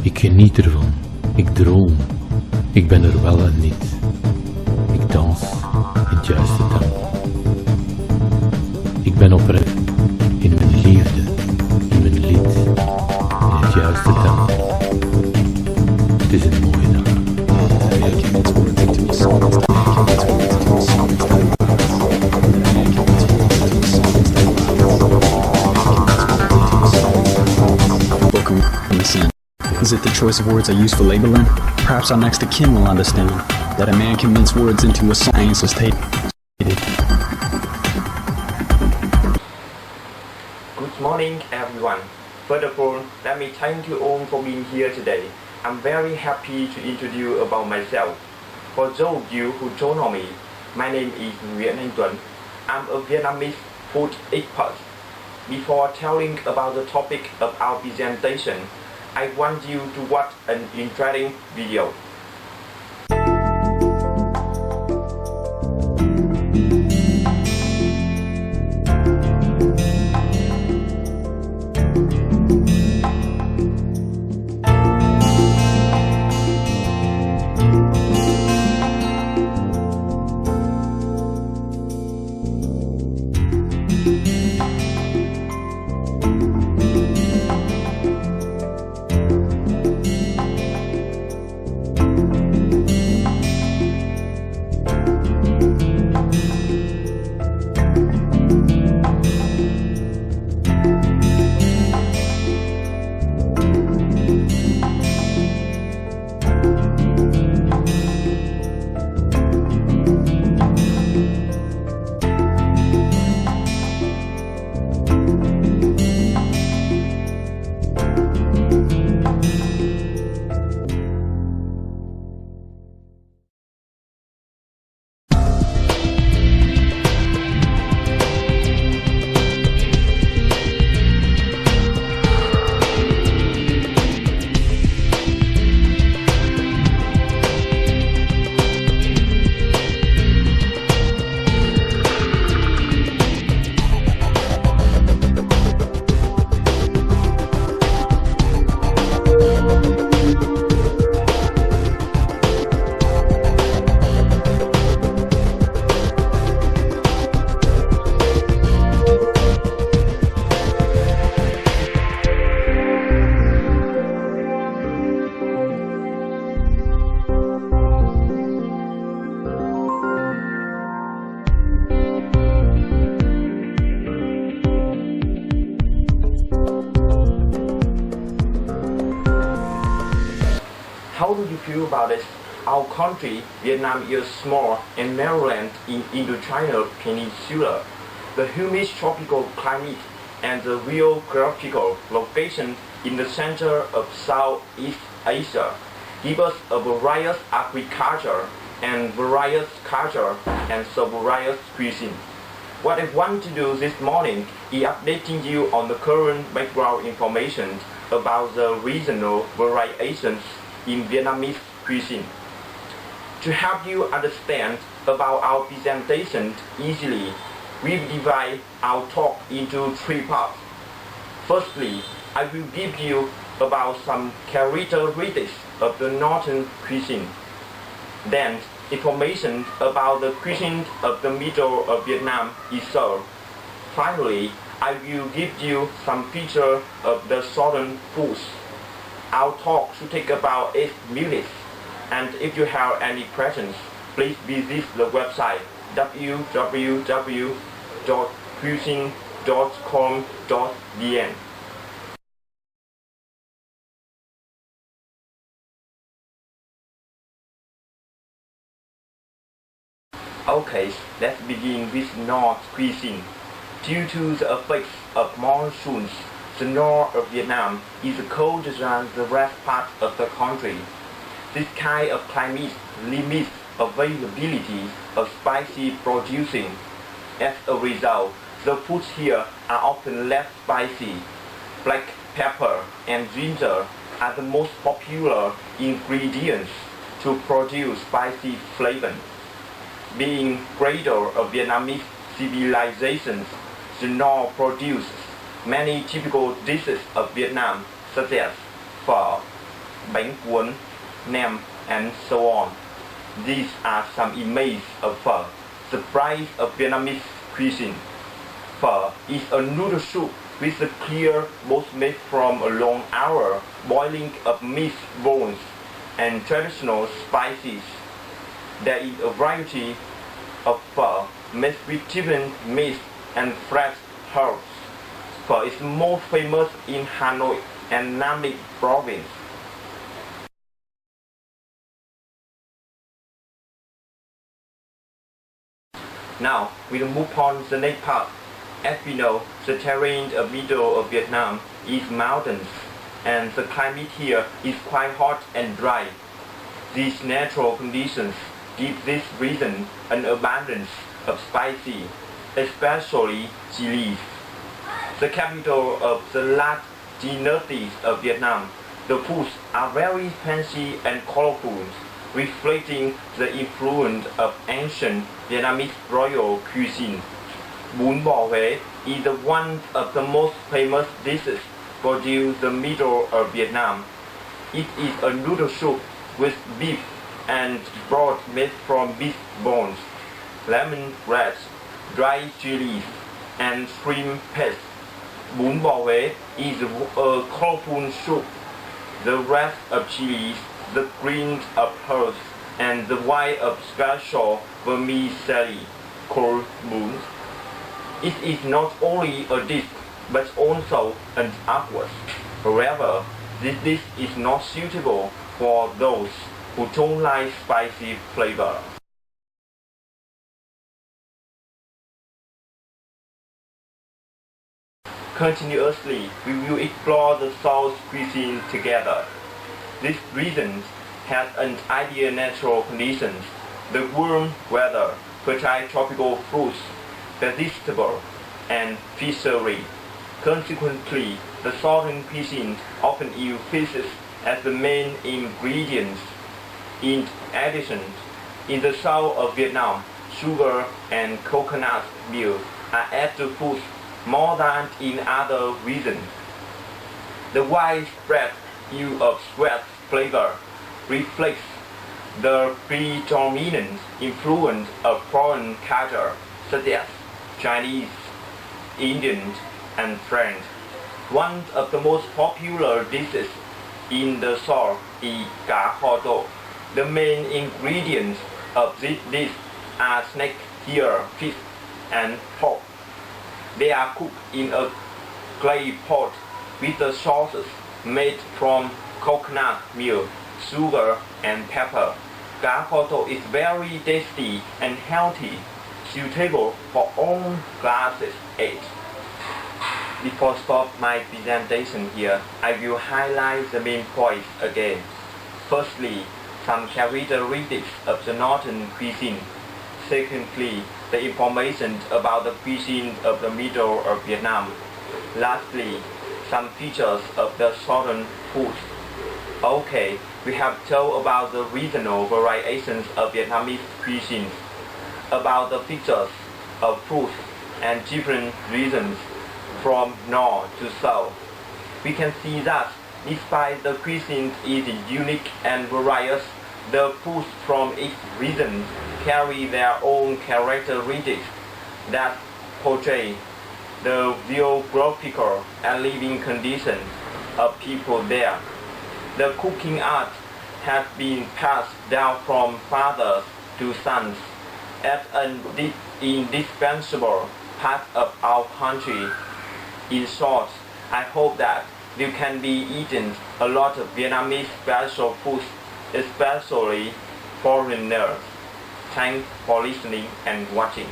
Ik geniet ervan. Ik droom. Ik ben er wel en niet. Ik dans in het juiste tempo. Ik ben oprecht in mijn liefde, in mijn lied, in het juiste tempo. Het is een mooie dag. Welcome, listen. Is it the choice of words I use for labeling? Perhaps our next of kin will understand that a man can mince words into a science as stated. Good morning, everyone. First of all, let me thank you all for being here today. I'm very happy to introduce you about myself. For those of you who don't know me, my name is nguyễn and tuấn. I'm a Vietnamese food expert. Before telling about the topic of our presentation, I want you to watch an interesting video. How do you feel about it? Our country, Vietnam, is small and Maryland in Indochina Peninsula. The humid tropical climate and the geographical location in the center of Southeast Asia give us a various agriculture and various culture and so various cuisine. What I want to do this morning is updating you on the current background information about the regional variations in Vietnamese cuisine. To help you understand about our presentation easily, we divide our talk into three parts. Firstly, I will give you about some characteristics of the northern cuisine. Then, information about the cuisine of the middle of Vietnam itself. Finally, I will give you some features of the southern foods. Our talk should take about 8 minutes, and if you have any questions, please visit the website www.cuisine.com.vn. Okay, let's begin with North cuisine. Due to the effects of monsoons, the north of Vietnam is colder than the rest part of the country. This kind of climate limits availability of spicy producing. As a result, the foods here are often less spicy. Black pepper and ginger are the most popular ingredients to produce spicy flavor. Being cradle of Vietnamese civilizations, the North produces many typical dishes of Vietnam, such as phở, bánh cuốn, nem, and so on. These are some images of phở, the price of Vietnamese cuisine. Phở is a noodle soup with a clear broth made from a long hour boiling of meat bones and traditional spices. There is a variety of phở made with different meats and fresh herbs. Phở is most famous in Hanoi and Nam Định province. Now, we will move on to the next part. As we know, the terrain of middle of Vietnam is mountains, and the climate here is quite hot and dry. These natural conditions give this region an abundance of spicy, especially chilies. The capital of the last dynasties of Vietnam, the foods are very fancy and colorful, reflecting the influence of ancient Vietnamese royal cuisine. Bún bò Huế is one of the most famous dishes produced in the middle of Vietnam. It is a noodle soup with beef and broth made from beef bones, lemongrass, dried chilies, and shrimp paste. Bún bò Huế is a colorful soup. The red of chilies, the green of herbs, and the white of special vermicelli called bún. It is not only a dish, but also an artwork. However, this dish is not suitable for those who don't like spicy flavor. Continuously, we will explore the South cuisine together. This region has an ideal natural conditions, the warm weather, fertile tropical fruits, vegetables, and fishery. Consequently, the southern cuisine often use fishes as the main ingredients. In addition, in the south of Vietnam, sugar and coconut milk are added to foods more than in other regions. The widespread use of sweet flavor reflects the predominant influence of foreign culture such as Chinese, Indian, and French. One of the most popular dishes in the south is cá kho tộ. The main ingredients of this dish are snake ear, fish, and pork. They are cooked in a clay pot with the sauces made from coconut milk, sugar, and pepper. Cá kho tộ is very tasty and healthy, suitable for all classes age. Before stop my presentation here, I will highlight the main points again. Firstly, some characteristics of the northern cuisine. Secondly, the information about the cuisine of the middle of Vietnam. Lastly, some features of the southern food. Okay, we have told about the regional variations of Vietnamese cuisine, about the features of food and different regions from north to south. We can see that despite the cuisine is unique and various, the foods from each region carry their own characteristics that portray the geographical and living conditions of people there. The cooking art has been passed down from fathers to sons as an indispensable part of our country. In short, I hope that you can be eating a lot of Vietnamese special foods, especially foreigners. Thanks for listening and watching.